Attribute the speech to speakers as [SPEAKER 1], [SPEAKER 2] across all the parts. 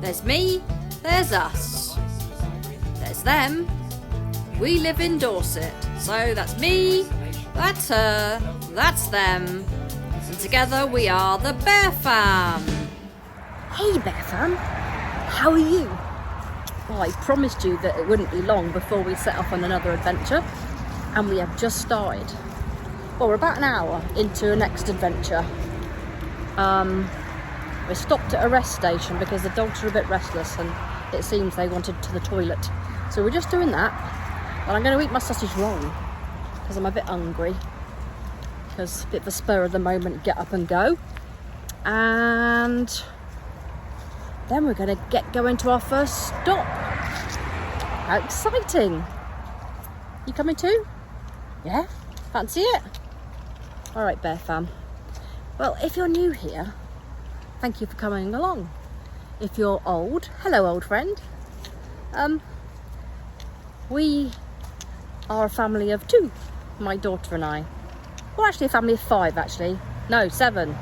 [SPEAKER 1] There's me, there's us. There's them. We live in Dorset. So that's me, that's her, that's them. And together we are the Bear Fam.
[SPEAKER 2] Hey Bear Fam, how are you? Well, I promised you that it wouldn't be long before we set off on another adventure, and we have just started. Well, we're about an hour into the next adventure. We stopped at a rest station because the dogs are a bit restless and it seems they wanted to the toilet. So we're just doing that, and I'm going to eat my sausage roll because I'm a bit hungry. Because a bit of a spur of the moment, get up and go. And then we're going to get going to our first stop. How exciting! You coming too? Yeah? Fancy it? Alright Bear Fam. Well, if you're new here, thank you for coming along. If you're old, hello old friend. We are a family of 2, my daughter and I. Well, actually a family of 5 actually. No, 7.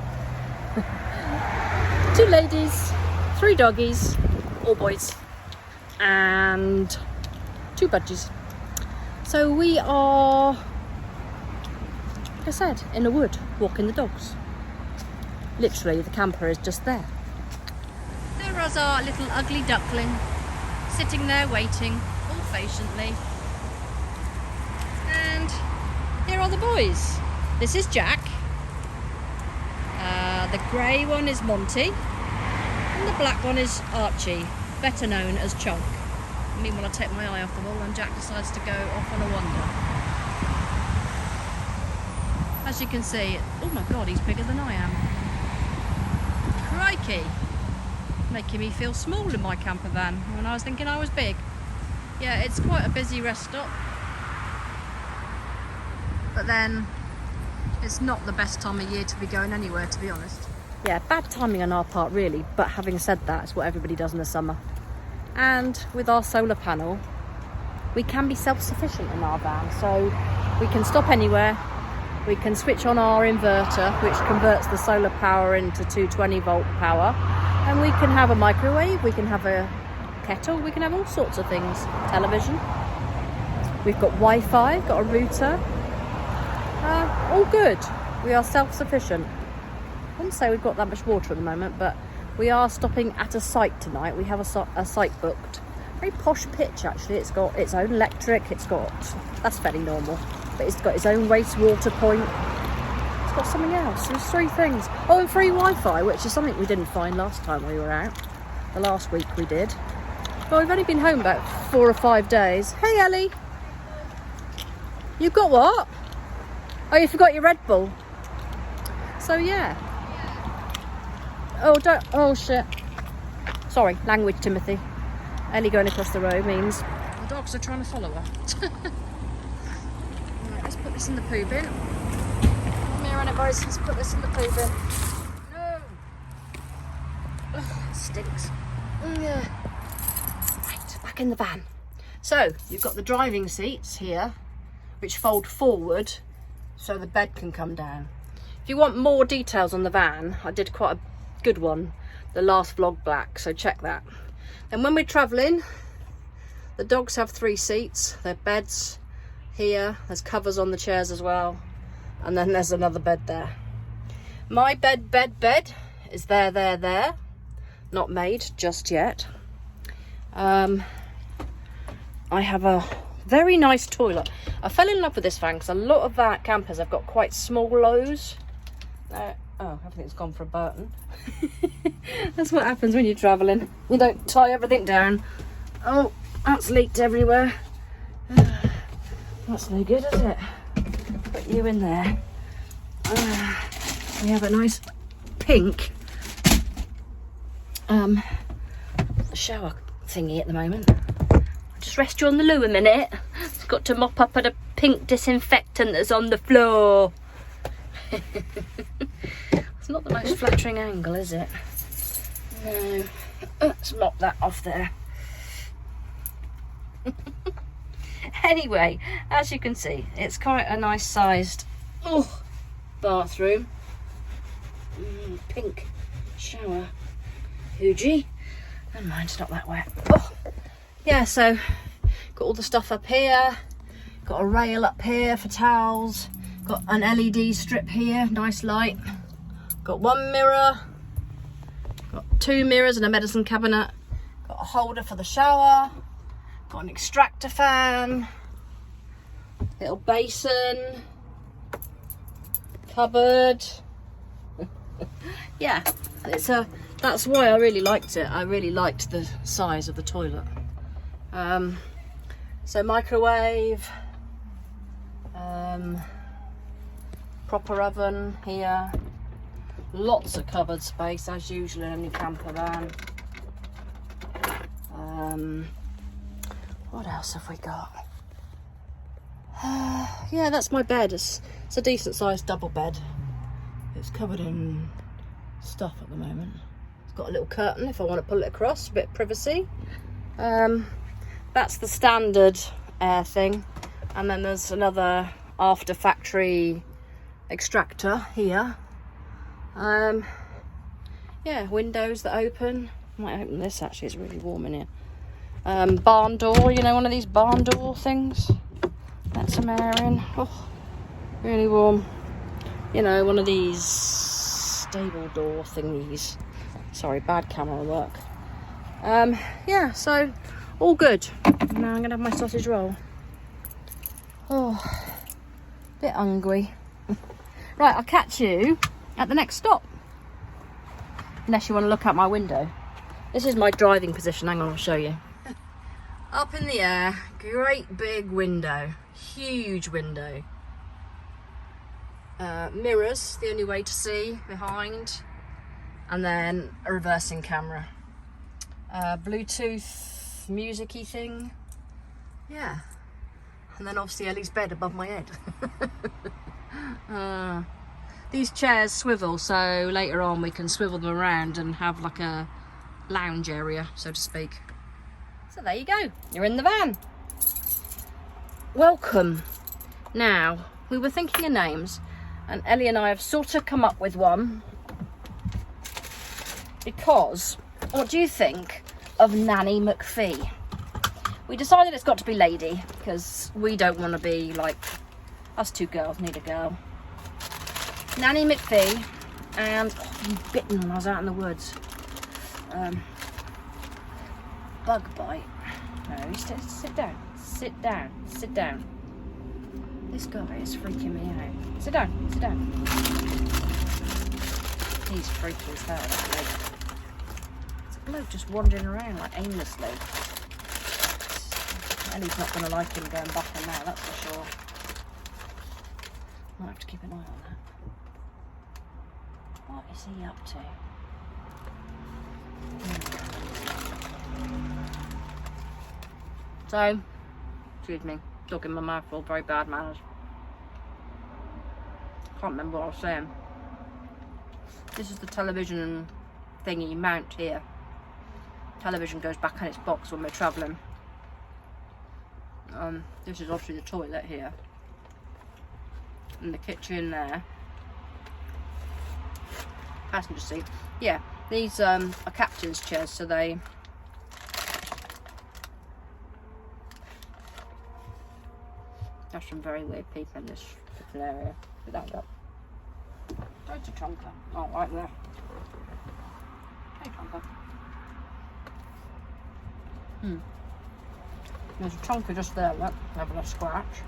[SPEAKER 2] 2 ladies, 3 doggies, all boys, and 2 budgies. So we are, like I said, in the wood, walking the dogs. Literally, the camper is just there.
[SPEAKER 1] There was our little ugly duckling, sitting there waiting, all patiently. And here are the boys. This is Jack. The grey one is Monty. And the black one is Archie, better known as Chunk. I mean, when I take my eye off the ball and Jack decides to go off on a wander. As you can see, oh my god, he's bigger than I am. Crikey! Making me feel small in my camper van when I was thinking I was big. Yeah, it's quite a busy rest stop. But then, it's not the best time of year to be going anywhere, to be honest.
[SPEAKER 2] Yeah, bad timing on our part really, but having said that, it's what everybody does in the summer. And with our solar panel, we can be self-sufficient in our van, so we can stop anywhere. We can switch on our inverter, which converts the solar power into 220 volt power, and we can have a microwave, we can have a kettle, we can have all sorts of things. Television. We've got Wi-Fi, got a router. All good. We are self-sufficient. I wouldn't say we've got that much water at the moment, but we are stopping at a site tonight. We have a site booked. Very posh pitch actually. It's got its own electric, that's fairly normal, but it's got its own wastewater point. It's got something else. There's 3 things. Oh, and free Wi-Fi, which is something we didn't find last time we were out. The last week we did. Well, we've only been home about 4 or 5 days. Hey Ellie! You got what? Oh, you forgot your Red Bull. So yeah. Oh shit. Sorry, language Timothy. Ellie going across the road means the dogs are trying to follow her. Right, let's put this in the poo bin. Come here on it boys, let's put this in the poo bin. No! Ugh, it stinks. Yeah. Right, back in the van. So, you've got the driving seats here, which fold forward so the bed can come down. If you want more details on the van, I did quite a good one, the last vlog back, so check that. And when we're travelling, the dogs have 3 seats, their beds here, there's covers on the chairs as well, and then there's another bed there. My bed is there, not made just yet. I have a very nice toilet. I fell in love with this van because a lot of that campers have got quite small lows. Oh, everything's gone for a Burton. That's what happens when you're travelling. You don't tie everything down. Oh, that's leaked everywhere. That's no good, is it? Put you in there. We have a nice pink shower thingy at the moment. I'll just rest you on the loo a minute. It's got to mop up at a pink disinfectant that's on the floor. It's not the most flattering angle, is it? No. Let's mop that off there. Anyway, as you can see, it's quite a nice sized bathroom. Pink shower hoogie. Never mind, it's not that wet. Oh, yeah, so got all the stuff up here. Got a rail up here for towels. Got an LED strip here, nice light. Got one mirror. Got 2 mirrors and a medicine cabinet. Got a holder for the shower. Got an extractor fan. Little basin. Cupboard. Yeah, that's why I really liked it. I really liked the size of the toilet. So microwave, proper oven here, lots of cupboard space as usual in any camper van. What else have we got? Yeah, that's my bed. It's a decent sized double bed. It's covered in stuff at the moment. It's got a little curtain if I want to pull it across, a bit of privacy. That's the standard air thing, and then there's another after factory extractor here. Yeah, windows that open. I might open this actually, it's really warm in here. Barn door, you know, one of these barn door things. That's some air in. Oh, really warm. You know, one of these stable door thingies. Sorry, bad camera work. Yeah, so all good. Now I'm gonna have my sausage roll. Oh, bit hungry. Right, I'll catch you at the next stop. Unless you want to look out my window. This is my driving position. Hang on, I'll show you. Up in the air, great big window, huge window. Mirrors, the only way to see behind, and then a reversing camera. Bluetooth music-y thing, yeah. And then obviously Ellie's bed above my head. These chairs swivel, so later on we can swivel them around and have like a lounge area, so to speak. So there you go, you're in the van. Welcome. Now, we were thinking of names, and Ellie and I have sort of come up with one. Because, what do you think of Nanny McPhee? We decided it's got to be lady, because we don't want to be like, us two girls need a girl. Nanny McPhee, and you bitten when I was out in the woods. Bug bite. No, sit down. Sit down. Sit down. This guy is freaking me out. Sit down. Sit down. He's freaky as hell, that bloke. It's a bloke just wandering around like aimlessly. Ellie's not going to like him going back in now, that's for sure. Might have to keep an eye on that. What is he up to? So, excuse me, dog in my mouth full, very bad manners. Can't remember what I was saying. This is the television thingy mount here. Television goes back in its box when we're travelling. This is obviously the toilet here. And the kitchen there. Passenger seat. Yeah, these are captain's chairs, so they... There's some very weird people in this little area. Without that. There's a chonker. Oh, right there. Hey, chonker. There's a chonker just there, look, having a scratch.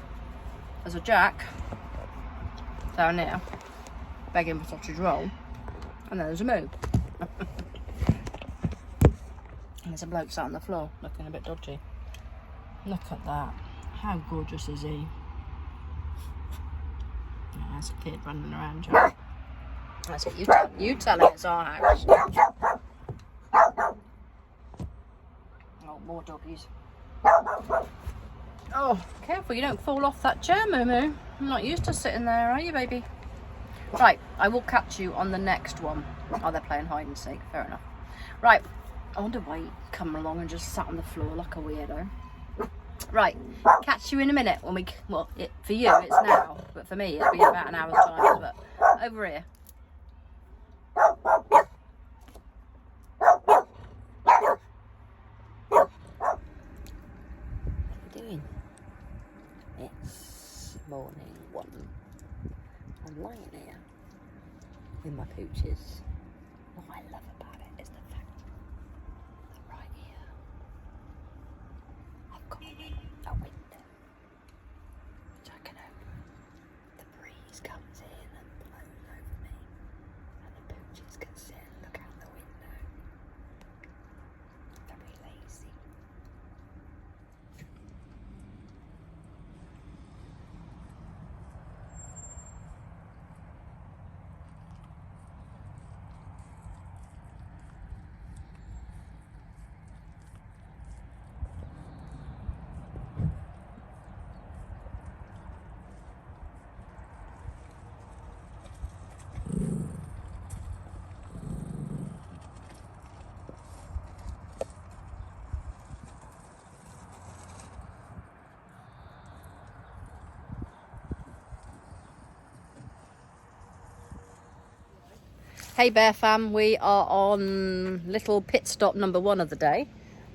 [SPEAKER 2] There's a jack down there, begging for sausage roll. And then there's a moo. And there's a bloke sat on the floor, looking a bit dodgy. Look at that. How gorgeous is he? Yeah, there's a kid running around, Jack. That's what you tell him, it's our house. Oh, more doggies. Oh, careful you don't fall off that chair, Moo Moo. I'm not used to sitting there, are you, baby? Right, I will catch you on the next one. Oh, they're playing hide and seek, fair enough. Right, I wonder why you come along and just sat on the floor like a weirdo. Right, catch you in a minute when we, well, for you it's now, but for me it'll be about an hour's time, but over here. morning one. I'm lying here with my pooches. What I love about it is the fact that right here I've got a window which I can open. The breeze comes in and blows over me, and the pooches can sit and look out the window. Very lazy. Hey Bear Fam, we are on little pit stop number 1 of the day,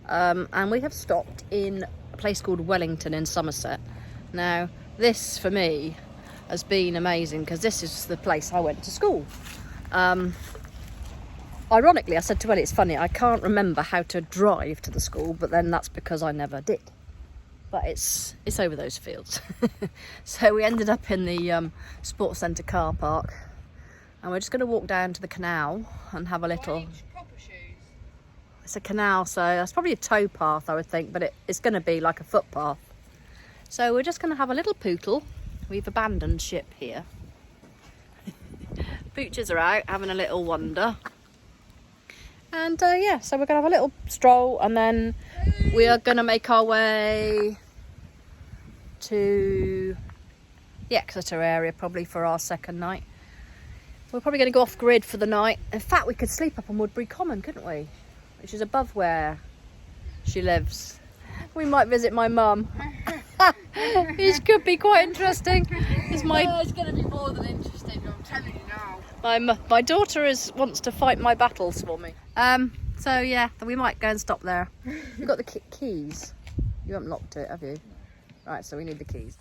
[SPEAKER 2] and we have stopped in a place called Wellington in Somerset. Now this for me has been amazing because this is the place I went to school. Ironically, I said to Ellie, it's funny, I can't remember how to drive to the school, but then that's because I never did. But it's over those fields. So we ended up in the sports centre car park. And we're just going to walk down to the canal and have a little... It's a canal, so that's probably a tow path, I would think, but it's going to be like a footpath. So we're just going to have a little pootle. We've abandoned ship here. Pooches are out, having a little wander. And yeah, so we're going to have a little stroll, and then we are going to make our way to the Exeter area, probably for our second night. We're probably going to go off grid for the night. In fact, we could sleep up on Woodbury Common, couldn't we? Which is above where she lives. We might visit my mum. This could be quite interesting.
[SPEAKER 3] It's going to be more than interesting, I'm telling you now.
[SPEAKER 2] My daughter wants to fight my battles for me. So yeah, we might go and stop there. We've got the keys. You haven't locked it, have you? Right, so we need the keys.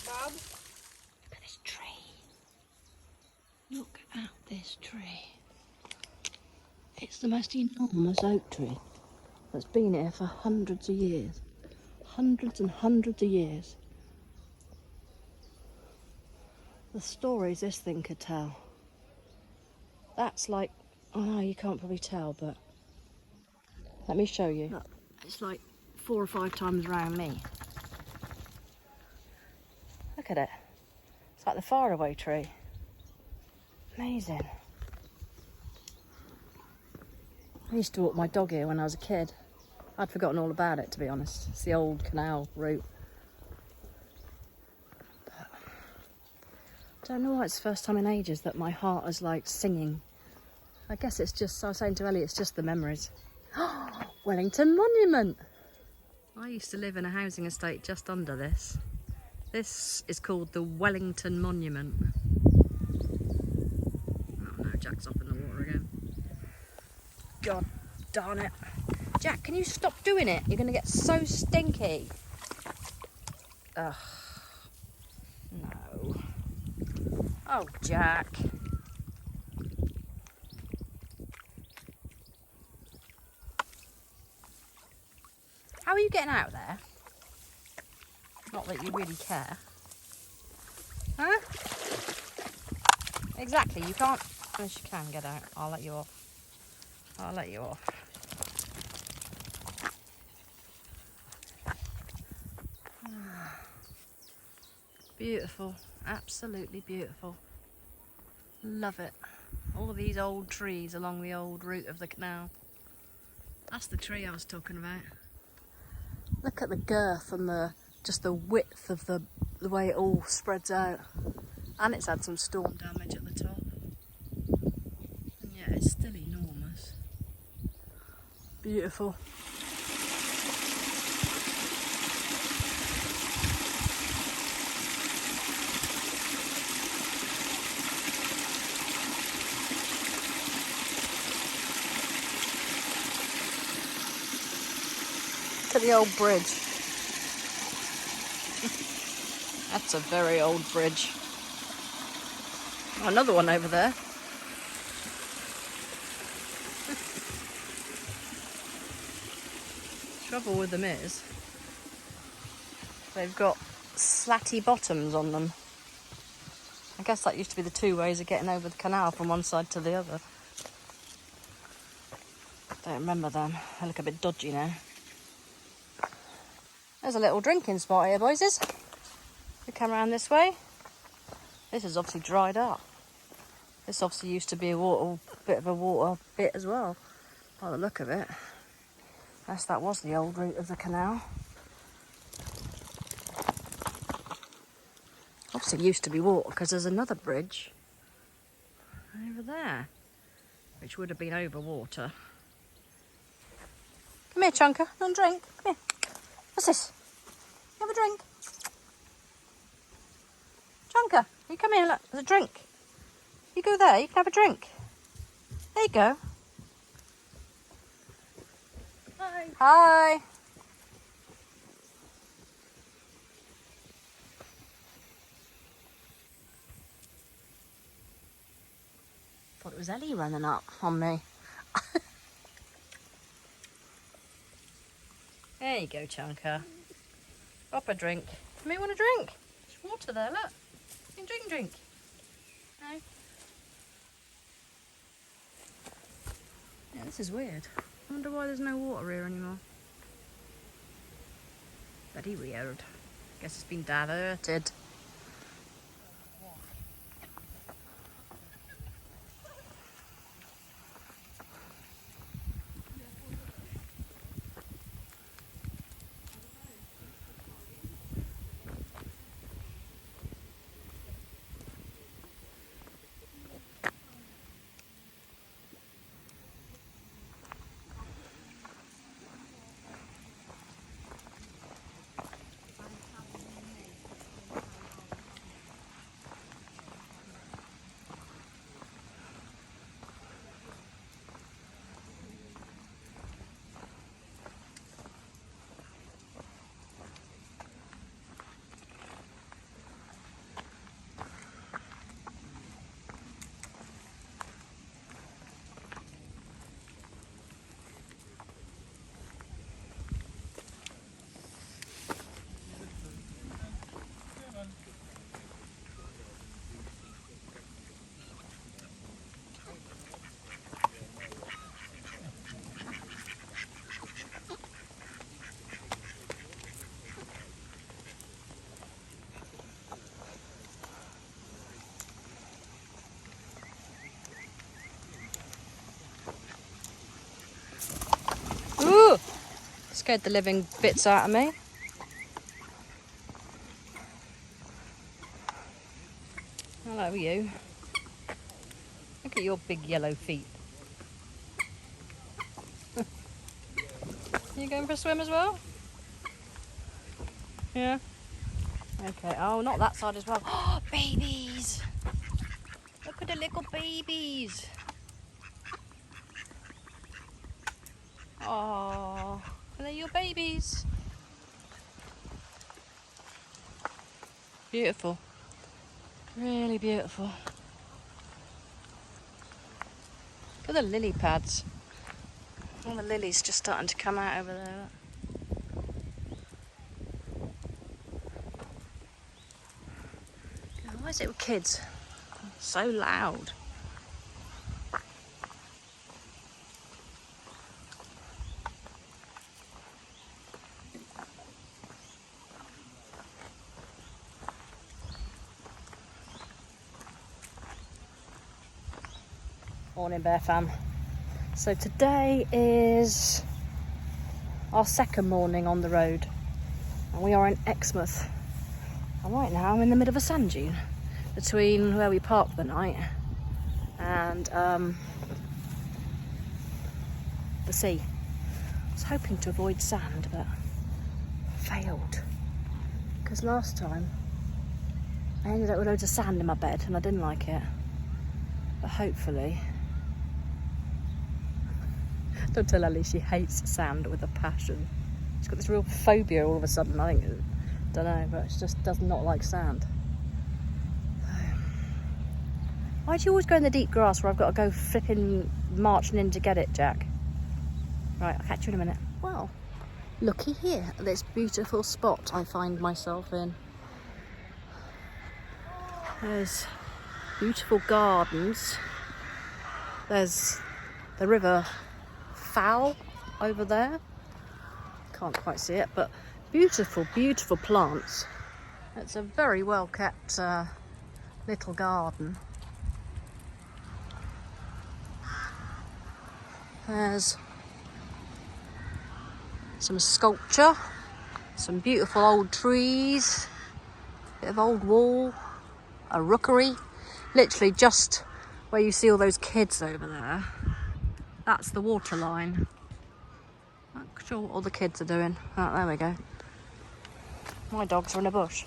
[SPEAKER 3] Bob?
[SPEAKER 2] Look at this tree. Look at this tree. It's the most enormous oak tree that's been here for hundreds of years. Hundreds and hundreds of years. The stories this thing could tell. That's like, oh no, you can't probably tell, but let me show you. Look, it's like 4 or 5 times around me. Look at it. It's like the faraway tree. Amazing. I used to walk my dog here when I was a kid. I'd forgotten all about it, to be honest. It's the old canal route. But I don't know why it's the first time in ages that my heart is like singing. I guess it's just, I was saying to Ellie, it's just the memories. Wellington Monument. I used to live in a housing estate just under this. This is called the Wellington Monument. Oh no, Jack's up in the water again. God darn it. Jack, can you stop doing it? You're going to get so stinky. Ugh. No. Oh, Jack. How are you getting out there? Not that you really care. Huh? Exactly, you can't... Yes, you can get out. I'll let you off. I'll let you off. Beautiful. Absolutely beautiful. Love it. All these old trees along the old route of the canal. That's the tree I was talking about. Look at the girth and just the width of the way it all spreads out. And it's had some storm damage at the top. And yeah, it's still enormous. Beautiful. Look at the old bridge. That's a very old bridge. Oh, another one over there. Trouble with them is they've got slatty bottoms on them. I guess that used to be the two ways of getting over the canal from one side to the other. Don't remember them. They look a bit dodgy now. There's a little drinking spot here, boyses. We come around this way. This is obviously dried up. This obviously used to be a bit of a water bit as well, by the look of it. Yes, that was the old route of the canal. Obviously it used to be water because there's another bridge over there, which would have been over water. Come here, Chunker, and drink. Come here. What's this? You have a drink? Chunker, you come here, look, there's a drink. You go there, you can have a drink. There you go.
[SPEAKER 3] Hi.
[SPEAKER 2] Hi. Thought it was Ellie running up on me. There you go, Chunker. Pop a drink. You may want a drink. There's water there, look. You can drink. No? Yeah, this is weird. I wonder why there's no water here anymore. Very weird. Guess it's been diverted. Ooh! Scared the living bits out of me. Hello, you. Look at your big yellow feet. You going for a swim as well? Yeah. Okay. Oh, not that side as well. Oh, babies! Look at the little babies. Oh, are they your babies? Beautiful. Really beautiful. Look at the lily pads. All the lilies just starting to come out over there. God, why is it with kids? So loud. Morning, Bear Fam. So today is our second morning on the road and we are in Exmouth. And right now I'm in the middle of a sand dune. between where we parked the night and the sea. I was hoping to avoid sand, but failed. Because last time I ended up with loads of sand in my bed and I didn't like it. But hopefully... Don't tell Ellie, she hates sand with a passion. She's got this real phobia all of a sudden, I think. Don't know, but she just does not like sand. Why do you always go in the deep grass where I've got to go flipping marching in to get it, Jack? Right, I'll catch you in a minute. Well, looky here at this beautiful spot I find myself in. There's beautiful gardens. There's the river Fowl over there. Can't quite see it, but beautiful, beautiful plants. It's a very well kept little garden. There's some sculpture, some beautiful old trees, bit of old wall, a rookery. Literally just where you see all those kids over there, that's the water line. Not sure what all the kids are doing. Oh, there we go. My dogs are in a bush.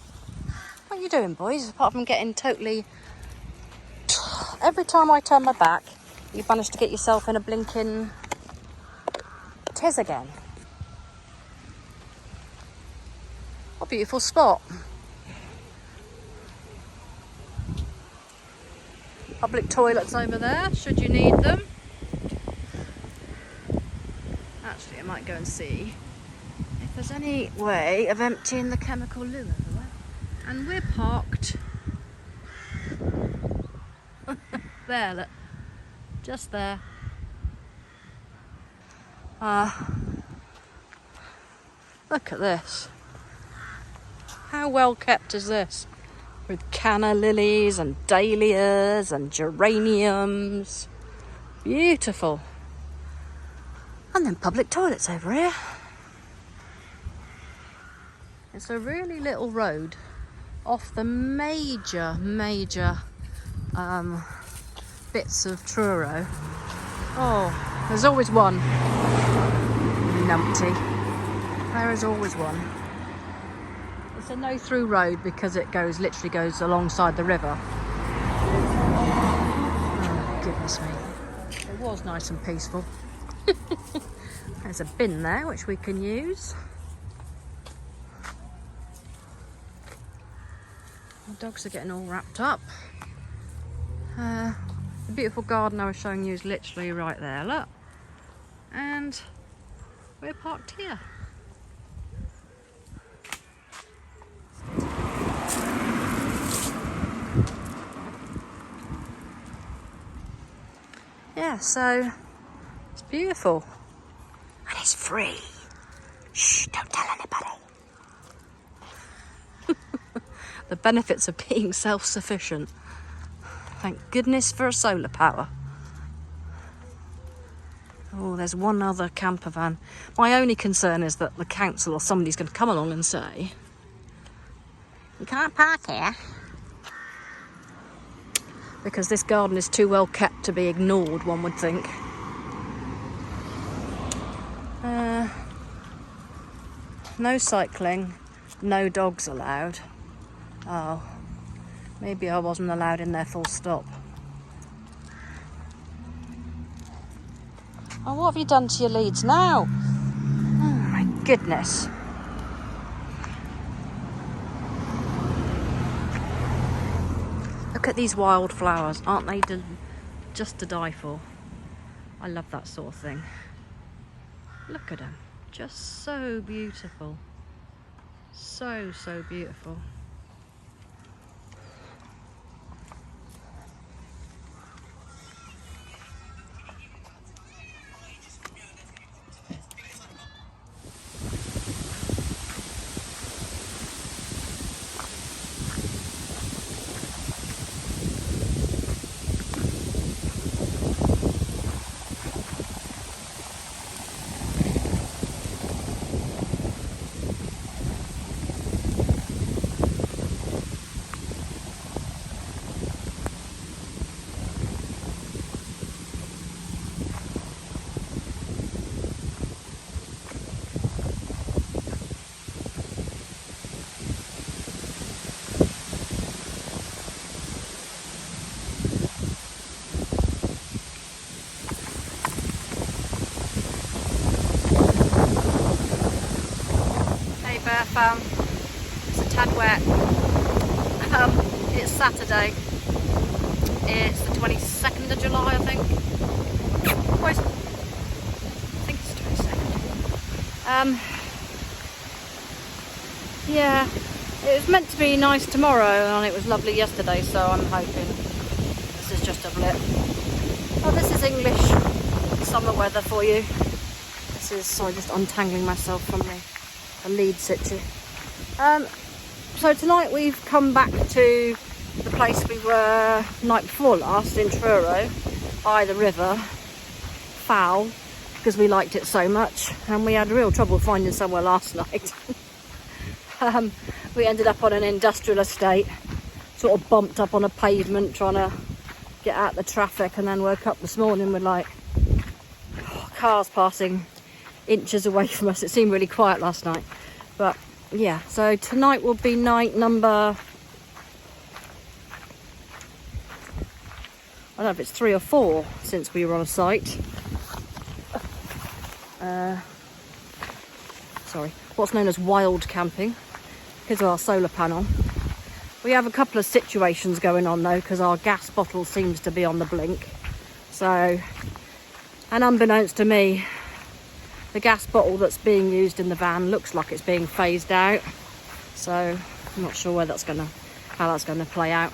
[SPEAKER 2] What are you doing, boys? Apart from getting totally... Every time I turn my back, you've managed to get yourself in a blinking tiz again. What a beautiful spot. Public toilets over there, should you need them. Actually, I might go and see if there's any way of emptying the chemical loo everywhere. And we're parked there, look. Just there. Look at this. How well kept is this? With canna lilies and dahlias and geraniums. Beautiful. And then public toilets over here. It's a really little road off the major bits of Truro. Oh, there's always one. Numpty. There is always one. It's a no-through road because it literally goes alongside the river. Oh, goodness me. It was nice and peaceful. There's a bin there which we can use. The dogs are getting all wrapped up. The beautiful garden I was showing you is literally right there, look. And we're parked here. Yeah, so it's beautiful. And it's free. Shh, don't tell anybody. The benefits of being self-sufficient. Thank goodness for solar power. Oh, there's one other camper van. My only concern is that the council or somebody's going to come along and say, you can't park here. Because this garden is too well kept to be ignored, one would think. No cycling, no dogs allowed. Oh, maybe I wasn't allowed in there full stop. Oh, what have you done to your leads now? Oh my goodness. Look at these wildflowers, aren't they just to die for? I love that sort of thing. Look at them, just so beautiful. So beautiful. It's a tad wet. It's Saturday. It's the 22nd of July, I think. I think it's the 22nd. Yeah, it was meant to be nice tomorrow and it was lovely yesterday, so I'm hoping this is just a blip. Oh, this is English summer weather for you. This is, sorry, just untangling myself from the lead situ. So tonight we've come back to the place we were night before last in Truro, by the river, foul, because we liked it so much, and we had real trouble finding somewhere last night. We ended up on an industrial estate, sort of bumped up on a pavement trying to get out the traffic, and then woke up this morning with like cars passing inches away from us. It seemed really quiet last night, but yeah, so tonight will be night number, I don't know if it's 3 or 4 since we were on site. Sorry, what's known as wild camping because of our solar panel. We have a couple of situations going on though, because our gas bottle seems to be on the blink. So, and unbeknownst to me, the gas bottle that's being used in the van looks like it's being phased out. So I'm not sure how that's gonna play out.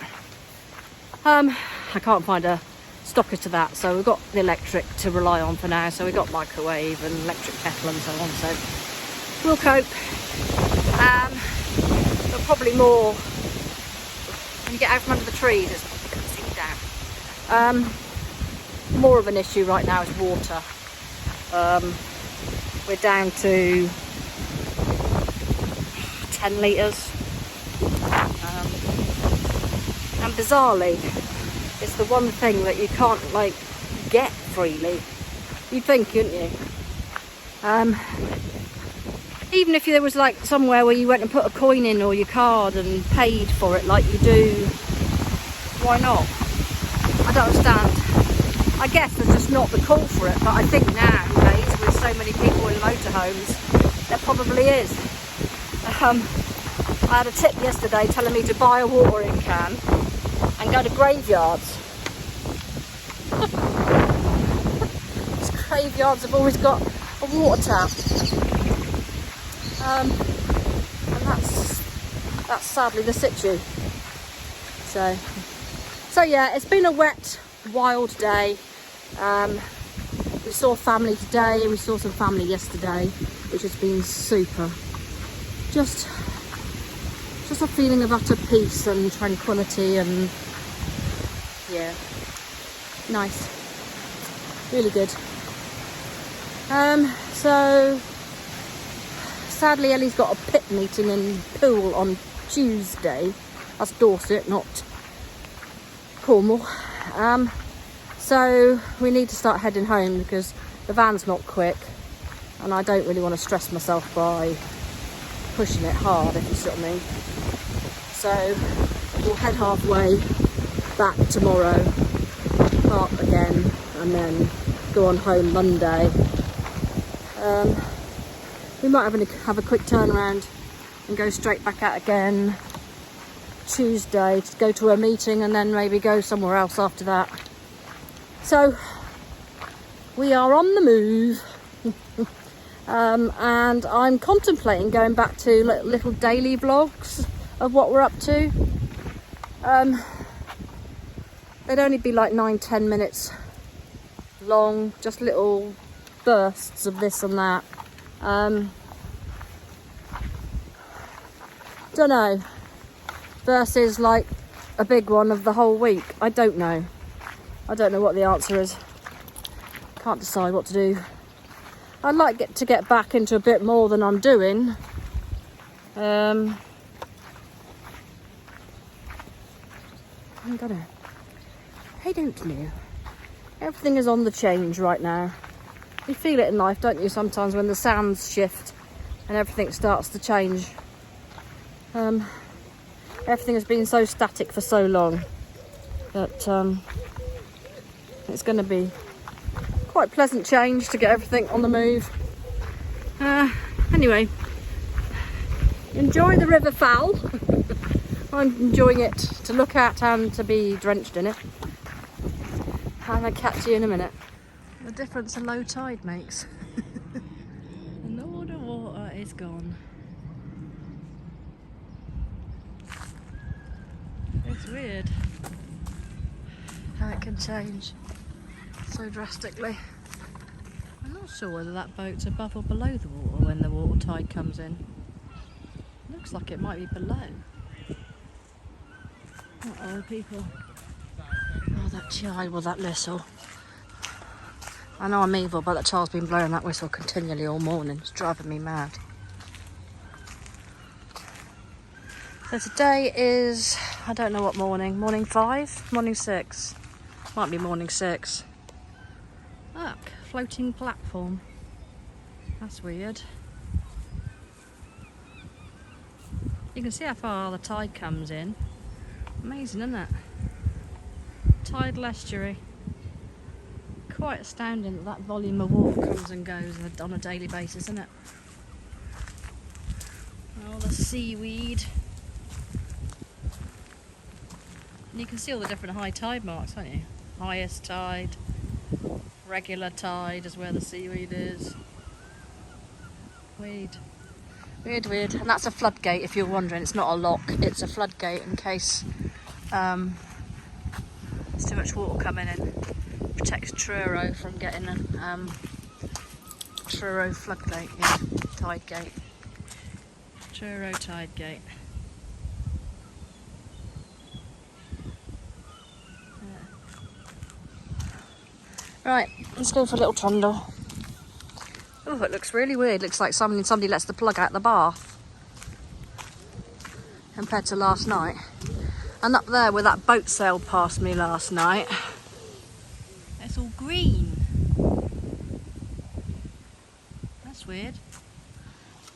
[SPEAKER 2] I can't find a stocker to that, so we've got the electric to rely on for now. So we've got microwave and electric kettle and so on. So we'll cope. But probably more when you get out from under the trees, it's sink down. More of an issue right now is water. We're down to 10 litres. And bizarrely, it's the one thing that you can't like get freely. You'd think, couldn't you? Even if there was like somewhere where you went and put a coin in or your card and paid for it like you do, why not? I don't understand. I guess there's just not the call for it, but I think nowadays with so many people in motorhomes, there probably is. I had a tip yesterday telling me to buy a watering can and go to graveyards. These graveyards have always got a water tap. And that's sadly the situ. So yeah, it's been a wet, wild day. We saw family today, we saw some family yesterday, which has been super. Just a feeling of utter peace and tranquility, and yeah, nice, really good. So sadly Ellie's got a pit meeting in Poole on Tuesday. That's Dorset, not Cornwall. So we need to start heading home because the van's not quick and I don't really want to stress myself by pushing it hard, if you see what I mean. So we'll head halfway back tomorrow, park again, and then go on home Monday. We might have a quick turnaround and go straight back out again Tuesday to go to a meeting, and then maybe go somewhere else after that. So we are on the move. And I'm contemplating going back to little daily vlogs of what we're up to. They'd only be like 9-10 minutes long, just little bursts of this and that. Don't know, versus like a big one of the whole week. I don't know what the answer is. Can't decide what to do. I'd like to get back into a bit more than I'm doing. I don't know. Everything is on the change right now. You feel it in life, don't you, sometimes when the sands shift and everything starts to change. Everything has been so static for so long that it's going to be quite pleasant change to get everything on the move. Anyway, enjoy the river fowl. I'm enjoying it to look at and to be drenched in it. And I'll catch you in a minute. The difference a low tide makes. And all the water is gone. It's weird how it can change so drastically. I'm not sure whether that boat's above or below the water when the water tide comes in. Looks like it might be below. Uh-oh, people. Oh, that child with that whistle. I know I'm evil, but that child's been blowing that whistle continually all morning. It's driving me mad. So today is, I don't know what morning. Morning 5? Morning 6? Might be morning 6. Look, floating platform. That's weird. You can see how far the tide comes in. Amazing, isn't it? Tidal estuary. Quite astounding that that volume of water comes and goes on a daily basis, isn't it? Oh, the seaweed. And you can see all the different high tide marks, can't you? Highest tide, regular tide is where the seaweed is. Weird. Weird, weird. And that's a floodgate, if you're wondering. It's not a lock, it's a floodgate in case there's too much water coming in. Protects Truro from getting a Truro floodgate, yeah, tide gate. Truro tide gate. Yeah. Right, let's go for a little trundle. Oh, it looks really weird. Looks like somebody lets the plug out the bath compared to last night. And up there where that boat sailed past me last night, it's all green. That's weird.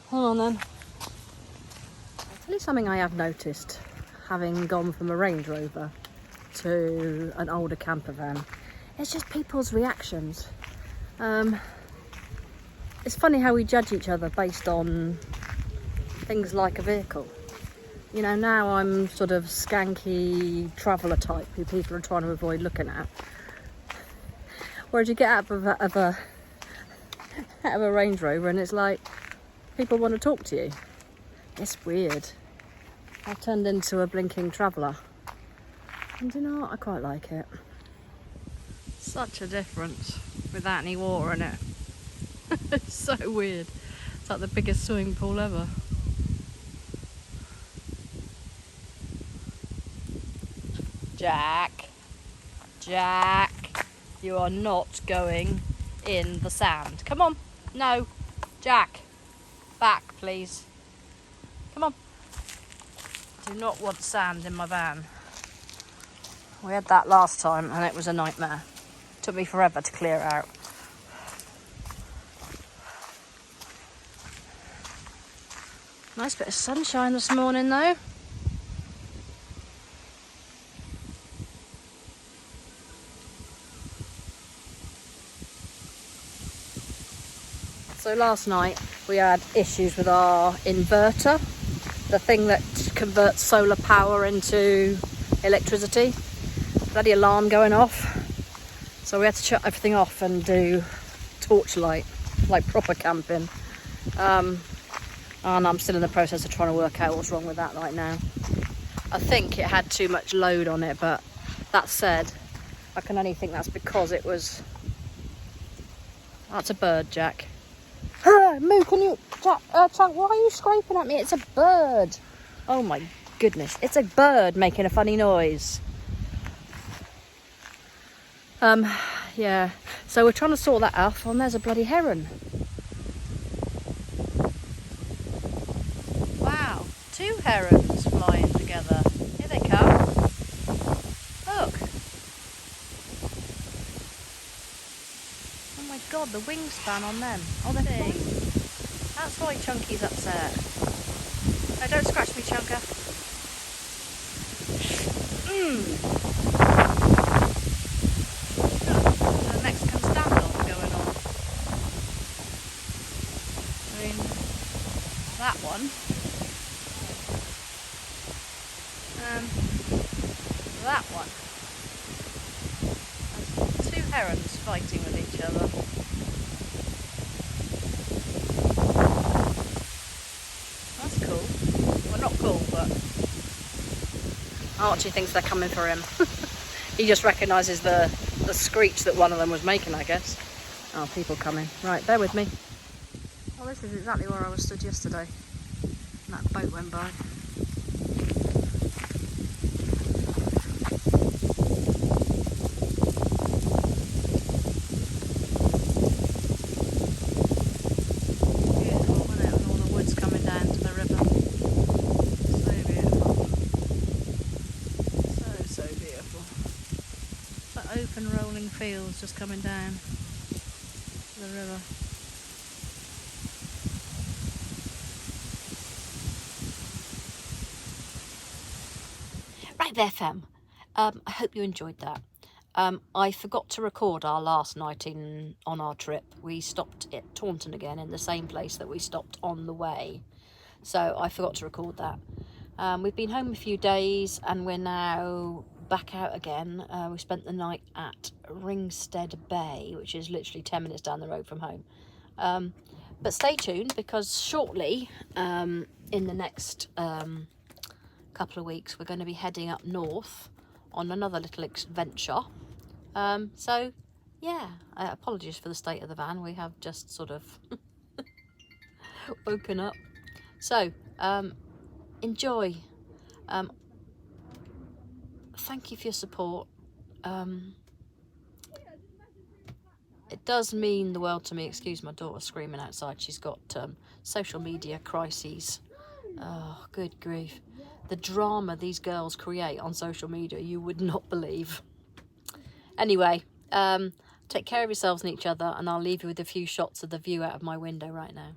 [SPEAKER 2] Hold on then. I'll tell you something I have noticed, having gone from a Range Rover to an older camper van. It's just people's reactions. It's funny how we judge each other based on things like a vehicle. You know, now I'm sort of skanky traveller type who people are trying to avoid looking at. Whereas you get out of a Range Rover and it's like, people want to talk to you. It's weird. I've turned into a blinking traveller. And you know what? I quite like it. Such a difference without any water in it. It's so weird. It's like the biggest swimming pool ever. Jack. Jack. You are not going in the sand. Come on. No. Jack. Back, please. Come on. Do not want sand in my van. We had that last time and it was a nightmare. Took me forever to clear it out. Nice bit of sunshine this morning though. So last night we had issues with our inverter, the thing that converts solar power into electricity. Bloody alarm going off. So we had to shut everything off and do torchlight, like proper camping. And I'm still in the process of trying to work out what's wrong with that right now. I think it had too much load on it, but that said, I can only think that's because it was... That's a bird, Jack. Moo, can you... Jack, Chunk, why are you scraping at me? It's a bird. Oh my goodness. It's a bird making a funny noise. Yeah. So we're trying to sort that out, and there's a bloody heron. Wow. 2 herons flying together. Here they come. Look. Oh my god, the wingspan on them. Oh, they're big. That's why Chunky's upset. No, don't scratch me, Chunker. There's a Mexican standoff going on. I mean, that one herons fighting with each other. That's cool. Well, not cool, but Archie thinks they're coming for him. He just recognises the screech that one of them was making, I guess. Oh, people coming. Right, bear with me. Well, this is exactly where I was stood yesterday. And that boat went by. Beautiful, isn't it? With all the woods coming down to the river. So beautiful. So beautiful. It's like open rolling fields just coming down to the river. Right there, fam. I hope you enjoyed that. I forgot to record our last night on our trip. We stopped at Taunton again, in the same place that we stopped on the way. So I forgot to record that. We've been home a few days and we're now back out again. We spent the night at Ringstead Bay, which is literally 10 minutes down the road from home. But stay tuned, because shortly, in the next couple of weeks, we're going to be heading up north on another little adventure. So yeah, apologies for the state of the van. We have just sort of woken up. So enjoy. Thank you for your support. It does mean the world to me. Excuse my daughter screaming outside. She's got social media crises. Oh, good grief. The drama these girls create on social media, you would not believe. Anyway, take care of yourselves and each other, and I'll leave you with a few shots of the view out of my window right now.